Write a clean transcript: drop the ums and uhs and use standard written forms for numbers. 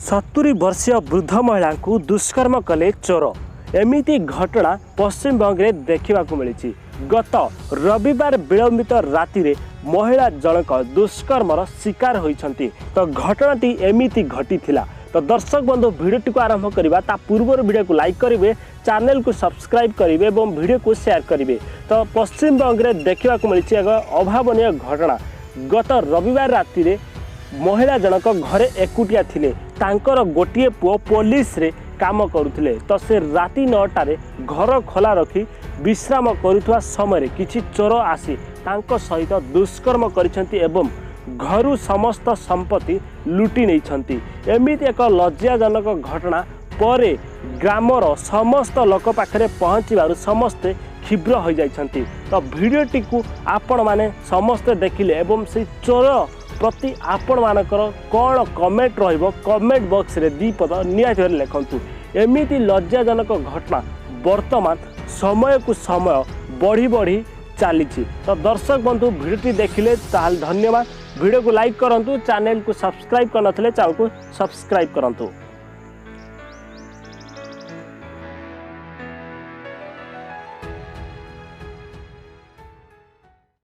70 वर्षीय वृद्ध महिला को दुष्कर्म कले चोर। एमिति घटना पश्चिमबंग में देखा मिली। गत रविवार विलंबित राति रे महिला जनक दुष्कर्मर शिकार होइछंती। तो घटनाटी एमिति घटी थिला। तो दर्शक बंधु भिडियो को आरंभ करबा ता पूर्व वीडियो को लाइक करेंगे, चैनल को सब्सक्राइब करेंगे और वीडियो को शेयर करेंगे। तो पश्चिमबंग में देखा मिली अभावनीय घटना। गत रविवार राति रे महिला जनक घरे एकुटिया थिले। तांकर गोटिए पुओ पुलिस रे काम करुथिले। तो से राति 9टारे घर खोला रखी विश्राम करुवा समय किछि चोर आसी तांको सहित दुष्कर्म करिसेंती एवं घरु समस्त संपत्ति लुटी नैछंती। एमिति एक लज्जाजनक घटना परे ग्रामर समस्त लोक पाखरे पहुँचबारु समस्ते क्षिब्र हो जाइछंती। तो भिडियोटी को आपण माने समस्ते देखिले एवं से चोर प्रति आपण मानकर कौन कमेंट रहिबो कमेंट बॉक्स रे दीपद निहाती लिखंतु। एमिति लज्जाजनक घटना वर्तमान समय को समय बढ़ी बढ़ी चली। तो दर्शक बंधु भिडियोटी देखिले ताल धन्यवाद। वीडियो को लाइक करंतु, चैनल को सब्सक्राइब करनथले चैनल को सब्सक्राइब करंतु।